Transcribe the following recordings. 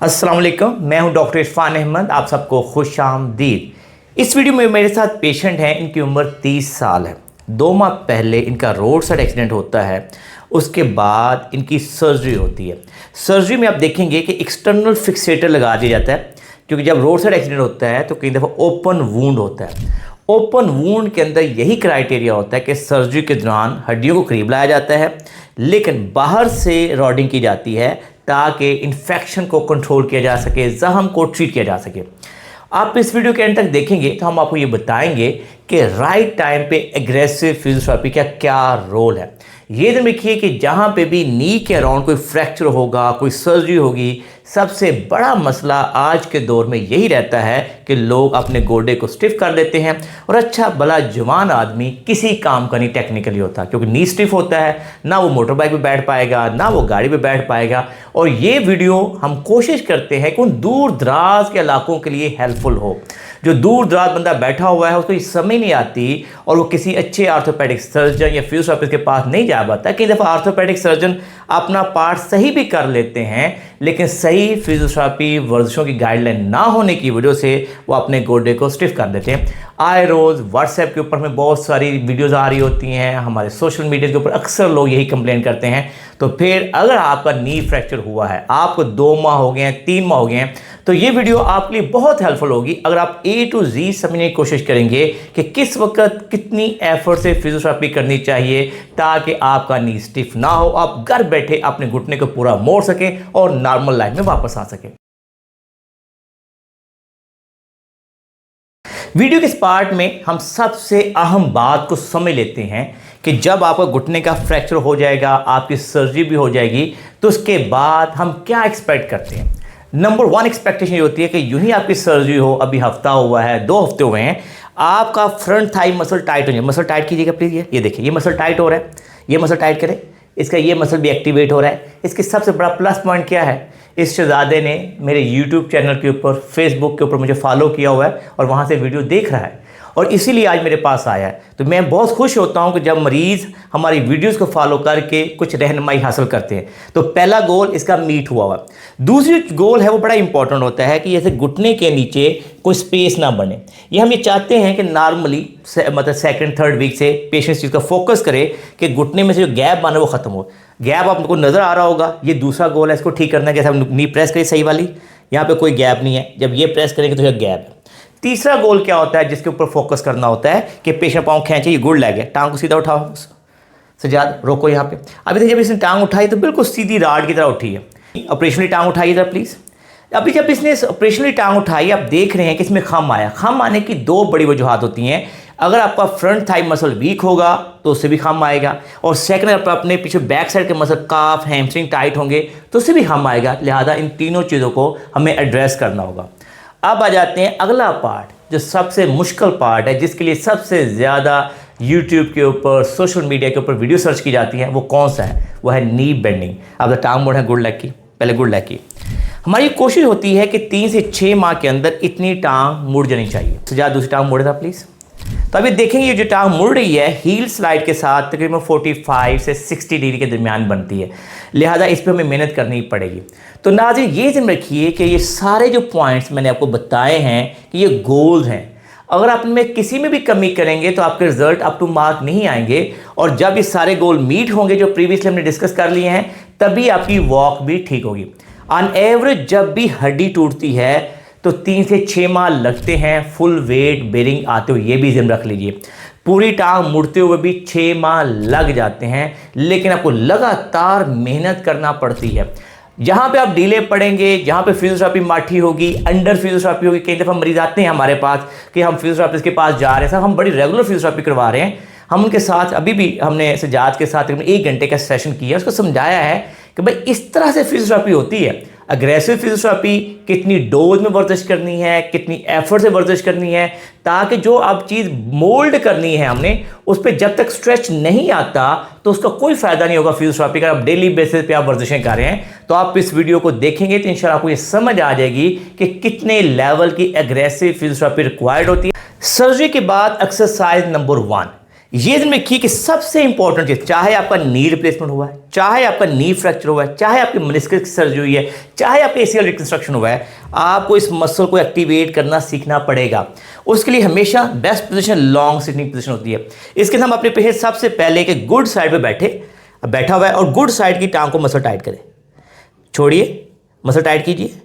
अस्सलाम वालेकुम, मैं हूं डॉक्टर इरफान अहमद। आप सबको खुश आमदीद। इस वीडियो में मेरे साथ पेशेंट हैं, इनकी उम्र 30 साल है। 2 माह पहले इनका रोड साइड एक्सीडेंट होता है। उसके बाद इनकी सर्जरी होती है। सर्जरी में आप देखेंगे कि एक्सटर्नल फिक्सेटर लगा दिया जाता है, क्योंकि जब रोड साइड एक्सीडेंट होता है तो कई दफ़ा ओपन वूंड होता है। ओपन वूंड के अंदर यही क्राइटेरिया होता है कि सर्जरी के दौरान हड्डियों को करीब लाया जाता है, लेकिन बाहर से रॉडिंग की जाती है ताकि इन्फेक्शन को कंट्रोल किया जा सके, जख्म को ट्रीट किया जा सके। आप इस वीडियो के एंड तक देखेंगे तो हम आपको ये बताएंगे कि राइट टाइम पे एग्रेसिव फिजियोथेरेपी का क्या रोल है। ये ध्यान रखिए कि जहाँ पे भी नी के अराउंड कोई फ्रैक्चर होगा, कोई सर्जरी होगी, सबसे बड़ा मसला आज के दौर में यही रहता है कि लोग अपने गोडे को स्टिफ कर लेते हैं और अच्छा भला जवान आदमी किसी काम का नहीं टेक्निकली होता, क्योंकि नी स्टिफ होता है, ना वो मोटर बाइक पे बैठ पाएगा, ना वो गाड़ी पे बैठ पाएगा। और ये वीडियो हम कोशिश करते हैं कि उन दूर दराज के इलाकों के लिए हेल्पफुल हो। जो दूर दराज बंदा बैठा हुआ है, उसको ये समझ नहीं आती और वो किसी अच्छे आर्थोपेडिक सर्जन या फिजियोथेरेपिस्ट के पास नहीं जा पाता। कई दफ़ा आर्थोपेडिक सर्जन अपना पार्ट सही भी कर लेते हैं, लेकिन सही फिजियोथेरेपी वर्जिशों की गाइडलाइन ना होने की वजह से वो अपने गोडे को स्टिफ कर देते हैं। आए रोज़ व्हाट्सएप के ऊपर हमें बहुत सारी वीडियोज़ आ रही होती हैं, हमारे सोशल मीडिया के ऊपर अक्सर लोग यही कंप्लेन करते हैं। तो फिर अगर आपका नी फ्रैक्चर हुआ है, आपको 2 माह हो गए हैं, 3 माह हो गए हैं, तो ये वीडियो आपके लिए बहुत हेल्पफुल होगी अगर आप A to Z समझने की कोशिश करेंगे कि किस वक्त कितनी एफर्ट से फिजियोथेरेपी करनी चाहिए ताकि आपका नी स्टिफ ना हो, आप घर बैठे अपने घुटने को पूरा मोड़ सकें और नॉर्मल लाइफ में वापस आ सकें। वीडियो के इस पार्ट में हम सबसे अहम बात को समझ लेते हैं कि जब आपका घुटने का फ्रैक्चर हो जाएगा, आपकी सर्जरी भी हो जाएगी, तो उसके बाद हम क्या एक्सपेक्ट करते हैं। नंबर 1 एक्सपेक्टेशन ये होती है कि यूं ही आपकी सर्जरी हो, अभी हफ्ता हुआ है, 2 हफ्ते हुए हैं, आपका फ्रंट थाई मसल टाइट हो जाए। मसल टाइट कीजिएगा प्लीज़। ये देखिए, ये मसल टाइट हो रहा है, ये मसल टाइट करें, इसका ये मसल भी एक्टिवेट हो रहा है। इसकी सबसे बड़ा प्लस पॉइंट क्या है, इस शहजादे ने मेरे यूट्यूब चैनल के ऊपर, फेसबुक के ऊपर मुझे फॉलो किया हुआ है और वहाँ से वीडियो देख रहा है और इसीलिए आज मेरे पास आया है। तो मैं बहुत खुश होता हूं कि जब मरीज़ हमारी वीडियोस को फॉलो करके कुछ रहनुमाई हासिल करते हैं। तो पहला गोल इसका मीट हुआ। दूसरी गोल है वो बड़ा इंपॉर्टेंट होता है कि जैसे घुटने के नीचे कोई स्पेस ना बने। ये हम ये चाहते हैं कि नॉर्मली मतलब सेकंड थर्ड वीक से पेशेंट इस चीज़ का फोकस करे कि घुटने में से जो गैप बना वो ख़त्म हो। गैप आपको नज़र आ रहा होगा, ये दूसरा गोल है, इसको ठीक करना है। जैसे हम नी प्रेस करें सही वाली, यहाँ पर कोई गैप नहीं है, जब ये प्रेस करेंगे तो गैप है। तीसरा गोल क्या होता है जिसके ऊपर फोकस करना होता है कि पेशेंट पाँव खींचे, ये गुड़ लगे, टांग को सीधा उठाओ, सजाद रोको यहाँ पे। अभी तक जब इसने टांग उठाई तो बिल्कुल सीधी राड की तरह उठी है। ऑपरेशनली टांग उठाइए जरा प्लीज़। अभी जब इसने ऑपरेशनली टांग उठाई, आप देख रहे हैं कि इसमें खम आया। खम आने की 2 बड़ी वजूहत होती हैं। अगर आपका फ्रंट थाई मसल वीक होगा तो उससे भी खम आएगा, और सेकंड अगर अपने पीछे बैक साइड के मसल काफ हैमस्ट्रिंग टाइट होंगे तो उससे भी खम आएगा। लिहाजा इन तीनों चीज़ों को हमें एड्रेस करना होगा। अब आ जाते हैं अगला पार्ट, जो सबसे मुश्किल पार्ट है, जिसके लिए सबसे ज़्यादा YouTube के ऊपर, सोशल मीडिया के ऊपर वीडियो सर्च की जाती है। वो कौन सा है? वो है नी बेंडिंग। अब टांग मोड़ है गुड लेग की, पहले गुड लेग की। हमारी कोशिश होती है कि 3 से 6 माह के अंदर इतनी टांग मुड़ जानी चाहिए। तो ज़्यादा दूसरी टांग मोड़े था प्लीज़। तो अभी देखेंगे ये जो टांग मुड़ रही है हील स्लाइड के साथ तकरीबन 45 से 60 डिग्री के दरमियान बनती है। लिहाजा इस पर हमें मेहनत करनी पड़ेगी। तो नाज़रीन ये ध्यान रखिए कि ये सारे जो पॉइंट्स मैंने आपको बताए हैं कि ये गोल्स हैं। अगर आप इनमें किसी में भी कमी करेंगे तो आपके रिजल्ट अप टू मार्क नहीं आएंगे, और जब ये सारे गोल मीट होंगे जो प्रीवियसली हमने डिस्कस कर लिए हैं, तभी आपकी वॉक भी ठीक होगी। ऑन एवरेज जब भी हड्डी टूटती है तो 3 से 6 माह लगते हैं फुल वेट बेरिंग आते हुए, ये भी ध्यान रख लीजिए। पूरी टांग मुड़ते हुए भी 6 माह लग जाते हैं, लेकिन आपको लगातार मेहनत करना पड़ती है। जहाँ पे आप डीले पड़ेंगे, जहाँ पे फिजियोथेरेपी माठी होगी, अंडर फिजियोथेरेपी होगी। कई दफ़ा मरीज आते हैं हमारे पास कि हम फिजियोथेरेपिस्ट के पास जा रहे हैं, साहब हम बड़ी रेगुलर फिजियोथेरेपी करवा रहे हैं। हम उनके साथ अभी भी हमने सजाद के साथ 1 घंटे का सेशन किया, उसको समझाया है कि भाई इस तरह से फिजियोथेरेपी होती है। अग्रेसिव फिजियोथेरेपी कितनी डोज में वर्जिश करनी है, कितनी एफर्ट से वर्जिश करनी है, ताकि जो अब चीज़ मोल्ड करनी है हमने, उस पर जब तक स्ट्रेच नहीं आता तो उसका कोई फ़ायदा नहीं होगा फिजियोथेरेपी का। आप डेली बेसिस पे आप वर्जिशें कर रहे हैं, तो आप इस वीडियो को देखेंगे तो इंशाल्लाह आपको ये समझ आ जाएगी कि कितने लेवल की एग्रेसिव फिजियोथेरेपी रिक्वायर्ड होती है। सर्जरी के बाद एक्सरसाइज नंबर 1, ये ध्यान रखिए कि सबसे इंपॉर्टेंट चीज, चाहे आपका नी रिप्लेसमेंट हुआ है, चाहे आपका नी फ्रैक्चर हुआ है, चाहे आपकी मेनिस्कस की सर्जरी हुई है, चाहे आपके एसीएल रिकंस्ट्रक्शन हुआ है, आपको इस मसल को एक्टिवेट करना सीखना पड़ेगा। उसके लिए हमेशा best position long sitting position होती है। इसके लिए हम अपने पेशेंट सबसे पहले एक गुड साइड पे बैठा हुआ है और गुड साइड की टांग को मसल टाइट करें, छोड़िए, मसल टाइट कीजिए,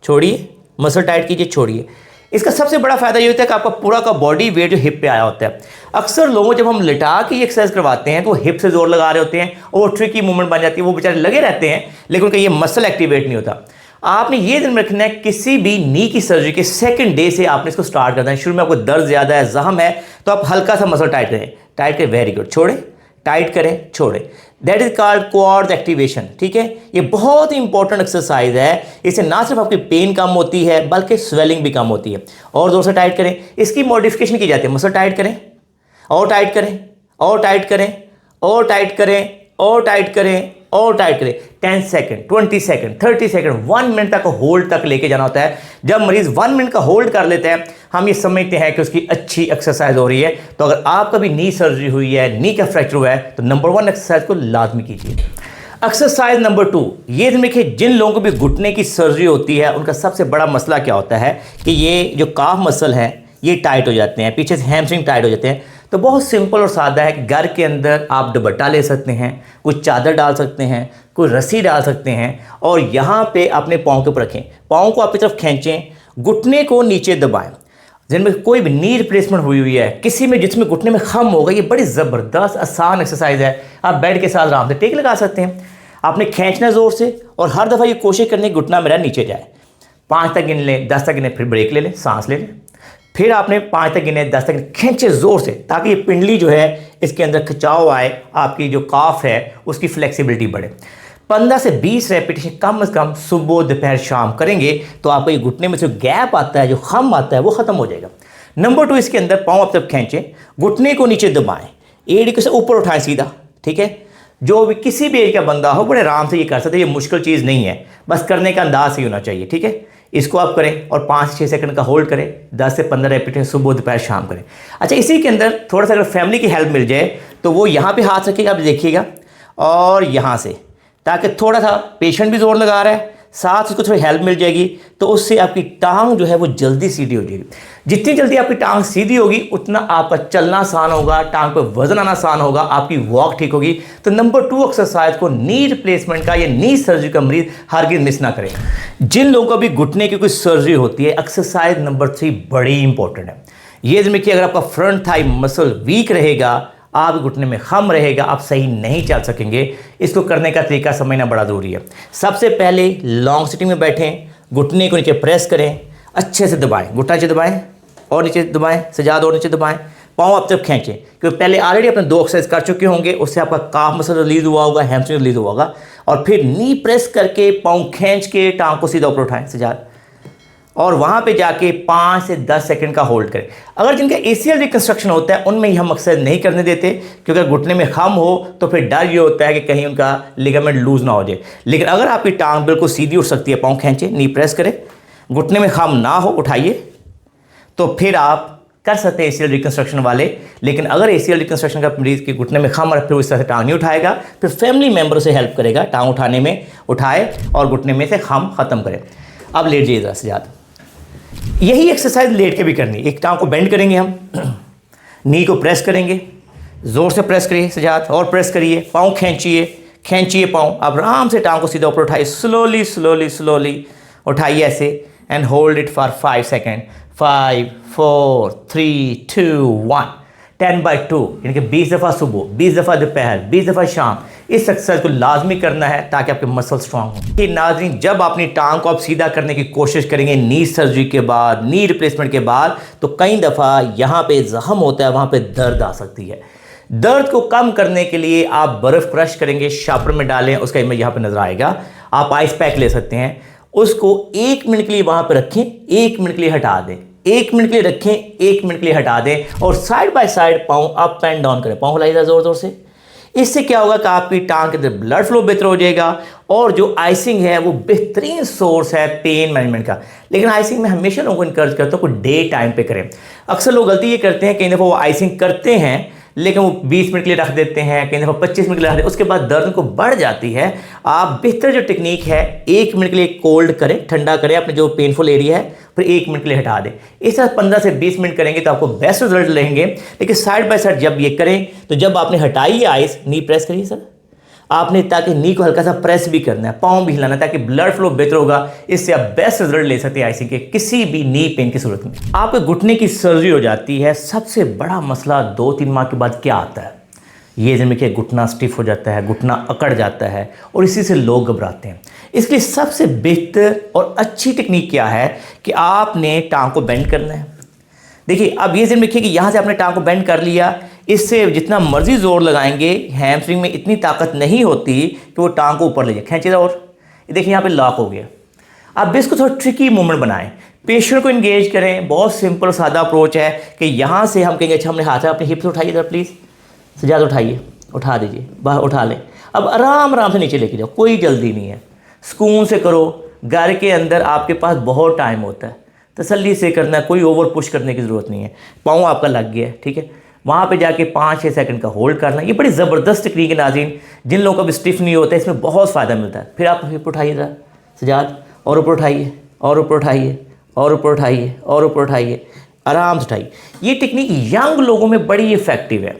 छोड़िए, मसल टाइट कीजिए, छोड़िए। इसका सबसे बड़ा फायदा ये होता है कि आपका पूरा का बॉडी वेट जो हिप पे आया होता है। अक्सर लोगों जब हम लिटा के एक्सरसाइज करवाते हैं तो हिप से जोर लगा रहे होते हैं और वो ट्रिकी मूवमेंट बन जाती है, वो बेचारे लगे रहते हैं लेकिन उनका ये मसल एक्टिवेट नहीं होता। आपने ये ध्यान रखना है, किसी भी नी की सर्जरी के सेकंड डे से आपने इसको स्टार्ट करना है। शुरू में आपको दर्द ज़्यादा है, जख्म है, तो आप हल्का सा मसल टाइट करें, टाइट करें, वेरी गुड, छोड़े, टाइट करें, छोड़े, that is called quads activation. ठीक है, ये बहुत ही इंपॉर्टेंट एक्सरसाइज है। इससे ना सिर्फ आपकी पेन कम होती है बल्कि स्वेलिंग भी कम होती है। और जोर से टाइट करें, इसकी मॉडिफिकेशन की जाती है, मसल टाइट करें और टाइट करें और टाइट करें और टाइट करें और टाइट करें और टाइट करें। 10 सेकंड, 20 सेकंड, 30 सेकंड, 1 मिनट तक होल्ड तक लेके जाना होता है। जब मरीज 1 मिनट का होल्ड कर लेते हैं, हम ये समझते हैं कि उसकी अच्छी एक्सरसाइज हो रही है। तो अगर आपका भी नी सर्जरी हुई है, नी का फ्रैक्चर हुआ है, तो नंबर 1 एक्सरसाइज को लाजमी कीजिए। एक्सरसाइज नंबर 2, ये देखिए, जिन लोगों को भी घुटने की सर्जरी होती है उनका सबसे बड़ा मसला क्या होता है कि ये जो काफ मसल है ये टाइट हो जाते हैं, पीछे से हैमस्ट्रिंग टाइट हो जाते हैं। तो बहुत सिंपल और सादा है कि घर के अंदर आप दुपट्टा ले सकते हैं, कुछ चादर डाल सकते हैं, कोई रस्सी डाल सकते हैं और यहाँ पे अपने पाँव के ऊपर रखें, पाँव को आपकी तरफ खींचें, घुटने को नीचे दबाएं। जिनमें कोई भी नी रिप्लेसमेंट हुई है, किसी में जिसमें घुटने में खम होगा, ये बड़ी ज़बरदस्त आसान एक्सरसाइज है। आप बेड के साथ आराम से टेक लगा सकते हैं। आपने खींचना ज़ोर से और हर दफ़ा ये कोशिश करनी कि घुटना मेरा नीचे जाए। 5 तक गिन लें, 10 तक गिने, फिर ब्रेक ले लें, सांस ले लें, फिर आपने 5 तक गिने, 10 तक गिने, खींचे ज़ोर से ताकि ये पिंडली जो है इसके अंदर खिंचाव आए, आपकी जो काफ है उसकी फ्लेक्सिबिलिटी बढ़े। 15 से 20 रेपिटेशन कम से कम सुबह दोपहर शाम करेंगे तो आपको ये घुटने में जो गैप आता है, जो खम आता है, वो ख़त्म हो जाएगा। नंबर 2, इसके अंदर पाँव आप तब खींचें, घुटने को नीचे दबाएं, एड़ी को से ऊपर उठाएं सीधा। ठीक है, जो भी किसी भी एज का बंदा हो बड़े आराम से ये कर सकते हैं, ये मुश्किल चीज़ नहीं है, बस करने का अंदाज ही होना चाहिए। ठीक है, इसको आप करें और 5 से 6 सेकंड का होल्ड करें, 10 से 15 रेपिटेशन सुबह दोपहर शाम करें। अच्छा, इसी के अंदर थोड़ा सा अगर फैमिली की हेल्प मिल जाए तो वो यहाँ पे हाथ रखिएगा, आप देखिएगा, और यहाँ से, ताकि थोड़ा सा पेशेंट भी जोर लगा रहा है, साथ उसको थोड़ी हेल्प मिल जाएगी, तो उससे आपकी टांग जो है वो जल्दी सीधी हो जाएगी। जितनी जल्दी आपकी टांग सीधी होगी उतना आपका चलना आसान होगा, टांग पर वजन आना आसान होगा, आपकी वॉक ठीक होगी। तो नंबर 2 एक्सरसाइज को नी रिप्लेसमेंट का या नी सर्जरी का मरीज हरगिज़ मिस ना करें। जिन लोगों को भी घुटने की कोई सर्जरी होती है, एक्सरसाइज नंबर 3 बड़ी इंपॉर्टेंट है। ये देखिए, अगर आपका फ्रंट थाई मसल वीक रहेगा, आप घुटने में खम रहेगा, आप सही नहीं चल सकेंगे। इसको करने का तरीका समझना बड़ा ज़रूरी है। सबसे पहले लॉन्ग सिटिंग में बैठें, घुटने को नीचे प्रेस करें, अच्छे से दबाएं, घुटना नीचे दबाएं और नीचे दबाएं, सजाद और नीचे दबाएं, पाँव आप तक खींचें, क्योंकि पहले ऑलरेडी अपने 2 एक्सरसाइज कर चुके होंगे, उससे आपका काफ मसल रिलीज हुआ होगा, हैमस्ट्रिंग रिलीज हुआ होगा। और फिर नी प्रेस करके पाँव खींच के टांग को सीधा ऊपर उठाएं, सजाद, और वहाँ पे जाके 5 से 10 सेकंड का होल्ड करें। अगर जिनका एसीएल रिकंस्ट्रक्शन होता है उनमें हम अक्सर नहीं करने देते, क्योंकि घुटने में खम हो तो फिर डर ये होता है कि कहीं उनका लिगामेंट लूज ना हो जाए। लेकिन अगर आपकी टांग बिल्कुल सीधी उठ सकती है, पाँव खींचे, नी प्रेस करें, घुटने में खम ना हो, उठाइए, तो फिर आप कर सकते हैं एसीएल रिकंस्ट्रक्शन वाले। लेकिन अगर एसीएल रिकंस्ट्रक्शन का मरीज के घुटने में खम और फिर उस तरह से टांग नहीं उठाएगा, फिर फैमिली मेम्बर से हेल्प करेगा, टांग उठाने में उठाए और घुटने में से खम ख़त्म करें। अब लेट जाइए ज़रा से ज़्यादा। यही एक्सरसाइज लेट के भी करनी। एक टांग को बेंड करेंगे हम, नी को प्रेस करेंगे, ज़ोर से प्रेस करिए सजाद, और प्रेस करिए, पाँव खींचिए, खींचिए पाँव, अब आराम से टांग को सीधा ऊपर उठाइए, स्लोली स्लोली स्लोली उठाइए ऐसे, and hold it for 5 second. 5 4 3 2 1 10/2, यानी कि 20 दफ़ा सुबह, 20 दफ़ा दोपहर, 20 दफ़ा शाम। इस एक्सरसाइज को लाजमी करना है ताकि आपके मसल स्ट्रांग हों। कि नाज़रीन, जब अपनी टांग को आप सीधा करने की कोशिश करेंगे नी सर्जरी के बाद, नी रिप्लेसमेंट के बाद, तो कई दफ़ा यहाँ पे जख्म होता है, वहाँ पे दर्द आ सकती है। दर्द को कम करने के लिए आप बर्फ़ क्रश करेंगे, शापर में डालें, उसका इमेज यहाँ पे नज़र आएगा। आप आइस पैक ले सकते हैं, उसको 1 मिनट के लिए वहाँ पर रखें, 1 मिनट के लिए हटा दें, 1 मिनट के लिए रखें, 1 मिनट के लिए हटा दें, और साइड बाय साइड पाँव अप एंड डाउन करें, पाँव हिलाइएगा ज़ोर ज़ोर से। इससे क्या होगा कि आपकी टांग के अंदर ब्लड फ्लो बेहतर हो जाएगा, और जो आइसिंग है वो बेहतरीन सोर्स है पेन मैनेजमेंट का। लेकिन आइसिंग में हमेशा लोगों को इनकरेज करता हूँ कि डे टाइम पे करें। अक्सर लोग गलती ये करते हैं, कई दफ़ा वो आइसिंग करते हैं लेकिन वो 20 मिनट के लिए रख देते हैं, कई दफ़ा 25 मिनट के लिए रख देते हैं, उसके बाद दर्द को बढ़ जाती है। आप बेहतर जो टेक्निक है 1 मिनट के लिए कोल्ड करें, ठंडा करें अपने जो पेनफुल एरिया है, फिर 1 मिनट के लिए हटा दें। इस तरह 15 से 20 मिनट करेंगे तो आपको बेस्ट रिजल्ट लेंगे। लेकिन साइड बाय साइड जब ये करें तो जब आपने हटाई है आइस, नी प्रेस करिए सर आपने, ताकि नी को हल्का सा प्रेस भी करना है, पाँव भी हिलाना है, ताकि ब्लड फ्लो बेहतर होगा। इससे आप बेस्ट रिजल्ट ले सकते हैं आइसिंग के किसी भी नी पेन की सूरत में। आपके घुटने की सर्जरी हो जाती है, सबसे बड़ा मसला 2-3 माह के बाद क्या आता है? ये जिनमें कि घुटना स्टिफ हो जाता है, घुटना अकड़ जाता है और इसी से लोग घबराते हैं। इसलिए सबसे बेहतर और अच्छी टेक्निक क्या है कि आपने टांग को बेंड करना है। देखिए अब ये जिन रखिए कि यहाँ से आपने टांग को बेंड कर लिया, इससे जितना मर्जी जोर लगाएंगे हैमस्ट्रिंग में इतनी ताकत नहीं होती कि वो टांग को ऊपर ले जाए। खींचे और ये देखिए यहाँ पे लॉक हो गया। अब इसको थोड़ा ट्रिकी मूवमेंट बनाएं, पेशेंट को इंगेज करें। बहुत सिंपल सादा अप्रोच है कि यहाँ से हम कहेंगे अच्छा हमने हाथ अपने हिप्स उठाइए इधर प्लीज़, सजाद उठाइए, उठा दीजिए, बाहर उठा लें। अब आराम आराम से नीचे लेके जाओ, कोई जल्दी नहीं है, सुकून से करो। घर के अंदर आपके पास बहुत टाइम होता है, तसल्ली से करना है, कोई ओवर पुश करने की ज़रूरत नहीं है। पाँव आपका लग गया है, ठीक है, वहाँ पे जाके 5-6 सेकंड का होल्ड करना। ये बड़ी ज़बरदस्त टेक्निक है नाज़रीन, जिन लोगों का भी स्टिफ नहीं होता है इसमें बहुत फ़ायदा मिलता है। फिर आप हिप उठाइए ज़रा सजाद, और ऊपर उठाइए, और ऊपर उठाइए, और ऊपर उठाइए, और ऊपर उठाइए, आराम से उठाइए। ये टेक्निक यंग लोगों में बड़ी इफेक्टिव है,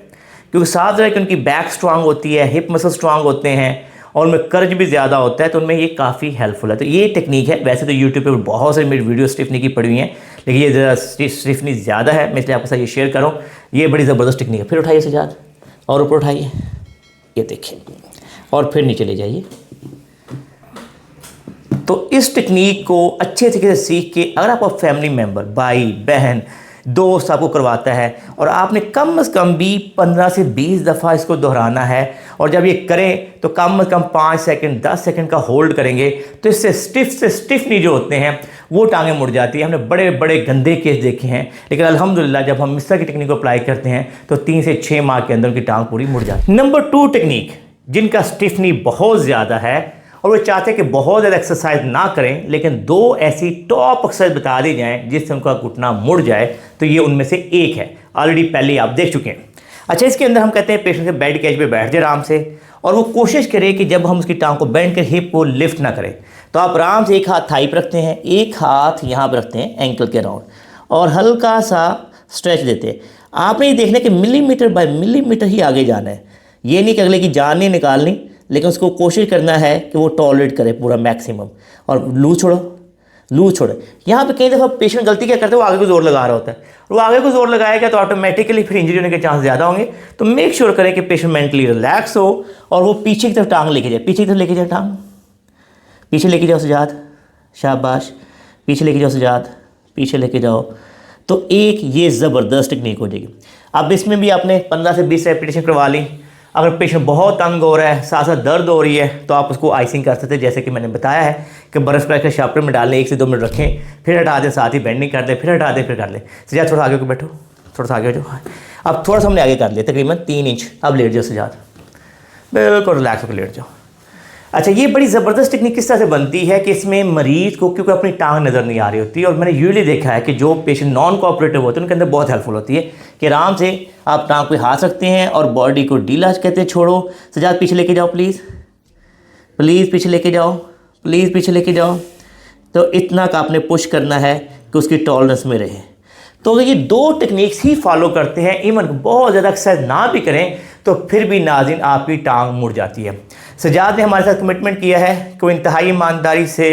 क्योंकि साथ रहे कि उनकी बैक स्ट्रांग होती है, हिप मसल स्ट्रांग होते हैं और उनमें कर्ज भी ज़्यादा होता है, तो उनमें ये काफ़ी हेल्पफुल है। तो ये टेक्निक है। वैसे तो यूट्यूब पे बहुत सारी मेरी वीडियो स्टिफनी की पड़ी हुई हैं, लेकिन ये ज़रा स्टिफनी ज़्यादा है, मैं इसलिए आपके साथ ये शेयर करूँ। ये बड़ी ज़बरदस्त टेक्निक है। फिर उठाइए सजाद, और ऊपर उठाइए, ये देखिए, और फिर नीचे ले जाइए। तो इस टेक्निक को अच्छे तरीके से सीख के अगर आपका फैमिली मेम्बर, भाई बहन, दोस्त आपको करवाता है और आपने कम से कम भी 15 से 20 दफ़ा इसको दोहराना है, और जब ये करें तो कम से कम 5 सेकंड 10 सेकंड का होल्ड करेंगे, तो इससे स्टिफ से स्टिफ नी जो होते हैं वो टांगें मुड़ जाती है। हमने बड़े बड़े गंदे केस देखे हैं, लेकिन अल्हम्दुलिल्लाह जब हम इस तरह की टेक्निक को अप्लाई करते हैं तो 3 से 6 माह के अंदर उनकी टांग पूरी मुड़ जाती है। नंबर 2 टेक्निक, जिनका स्टिफनी बहुत ज़्यादा है और वो चाहते हैं कि बहुत ज़्यादा एक्सरसाइज ना करें, लेकिन 2 ऐसी टॉप एक्सरसाइज बता दी जाएं जिससे उनका घुटना मुड़ जाए, तो ये उनमें से एक है। ऑलरेडी पहले आप देख चुके हैं। अच्छा, इसके अंदर हम कहते हैं पेशेंट के बेड के एज पे बैठ जाए आराम से, और वो कोशिश करे कि जब हम उसकी टांग को बेंड कर हिप को लिफ्ट ना करें, तो आप आराम से एक हाथ थाई पर रखते हैं, एक हाथ यहाँ पर रखते हैं एंकल के अराउंड, और हल्का सा स्ट्रेच देते हैं। आपने ये देखना कि मिलीमीटर बाय मिलीमीटर ही आगे जाना है। ये नहीं कि अगले की जान नहीं निकालनी, लेकिन उसको कोशिश करना है कि वो टॉलरेट करे पूरा मैक्सिमम, और लूज छोड़ो, लूज छोड़े। यहाँ पे कई दफ़ा पेशेंट गलती क्या करते हैं, वो आगे को जोर लगा रहा होता है, और वो आगे को जोर लगाएगा तो ऑटोमेटिकली फिर इंजरी होने के चांस ज़्यादा होंगे। तो मेक श्योर करें कि पेशेंट मेंटली रिलैक्स हो और वो पीछे की तरफ टांग लेके जाए, पीछे की तरफ लेके जाए टांग, पीछे लेके जाओ सजाद, शाबाश, पीछे लेके जाओ सजाद, पीछे लेके जाओ। तो एक ये ज़बरदस्त टेक्निक हो जाएगी। अब इसमें भी आपने 15 से 20 रेपिटेशन करवा ली। अगर पेशेंट बहुत तंग हो रहा है, साथ साथ दर्द हो रही है, तो आप उसको आइसिंग कर सकते हैं, जैसे कि मैंने बताया है कि बर्फ़ का शार्पनर में डाल लें, 1 से 2 मिनट रखें, फिर हटा दें, साथ ही बेंडिंग कर दें, फिर हटा दें, फिर कर लें। सजाद थोड़ा आगे को बैठो, थोड़ा सा आगे हो जाओ। अब थोड़ा सा हमने आगे कर लिया, तकरीबन 3 इंच। अब लेट जाओ सजाद, बिल्कुल रिलैक्स होकर लेट जाओ। अच्छा, ये बड़ी ज़बरदस्त टेक्निक किस तरह से बनती है कि इसमें मरीज़ को क्योंकि अपनी टांग नज़र नहीं आ रही होती, और मैंने यूजुअली देखा है कि जो पेशेंट नॉन कोऑपरेटिव होते हैं उनके अंदर बहुत हेल्पफुल होती है कि आराम से आप टांग पे हाथ रखते हैं और बॉडी को ढीला कहते हैं, छोड़ो सजाद, पीछे लेके जाओ प्लीज़, प्लीज़ पीछे लेके जाओ, प्लीज़ पीछे लेके जाओ। तो इतना का आपने पुश करना है कि उसकी टॉलरेंस में रहे। तो अगर ये 2 टेक्निक्स ही फॉलो करते हैं, इवन बहुत ज़्यादा एक्सरसाइज ना भी करें, तो फिर भी नाज़रीन आपकी टांग मुड़ जाती है। सजाद ने हमारे साथ कमिटमेंट किया है कि वो इंतहाई ईमानदारी से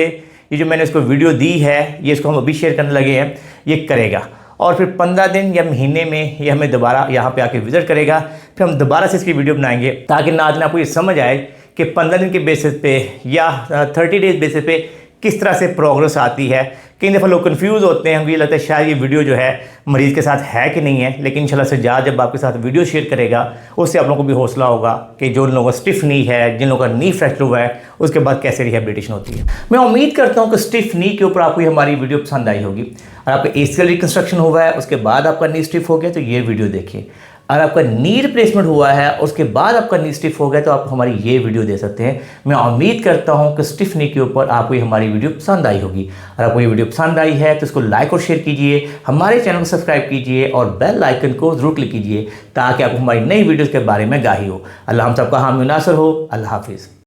ये जो मैंने उसको वीडियो दी है, ये इसको हम अभी शेयर करने लगे हैं, ये करेगा, और फिर 15 दिन या महीने में ये हमें दोबारा यहाँ पे आके विज़िट करेगा। फिर हम दोबारा से इसकी वीडियो बनाएंगे ताकि नाज़रीन आपको ये समझ आए कि 15 दिन के बेसिस पे या 30 डेज बेसिस पे किस तरह से प्रोग्रेस आती है। कई दफ़ा लोग कंफ्यूज होते हैं, मुझे लगता है शायद ये वीडियो जो है मरीज़ के साथ है कि नहीं है, लेकिन इंशाल्लाह सजाद जब आपके साथ वीडियो शेयर करेगा उससे आप लोगों को भी हौसला होगा कि जो लोगों का स्टिफ नी है, जिन लोगों का नी फ्रैक्चर हुआ है, उसके बाद कैसे रिहेबिलिटेशन होती है। मैं उम्मीद करता हूँ कि स्टिफ नी के ऊपर आपको हमारी वीडियो पसंद आई होगी। और आपका ACL रिकंस्ट्रक्शन हुआ है, उसके बाद आपका नी स्टिफ हो गया, तो ये वीडियो देखिए। अगर आपका नी रिप्लेसमेंट हुआ है उसके बाद आपका नी स्टिफ हो गया तो आप हमारी ये वीडियो दे सकते हैं। मैं उम्मीद करता हूं कि स्टिफ नी के ऊपर आपको ये हमारी वीडियो पसंद आई होगी। अगर आपको ये वीडियो पसंद आई है तो इसको लाइक और शेयर कीजिए, हमारे चैनल को सब्सक्राइब कीजिए और बेल आइकन को जरूर क्लिक कीजिए ताकि आपको हमारी नई वीडियोज़ के बारे में आगाही हो। अल्लाह हम सबका हामी नासर हो। अल्लाह हाफिज़।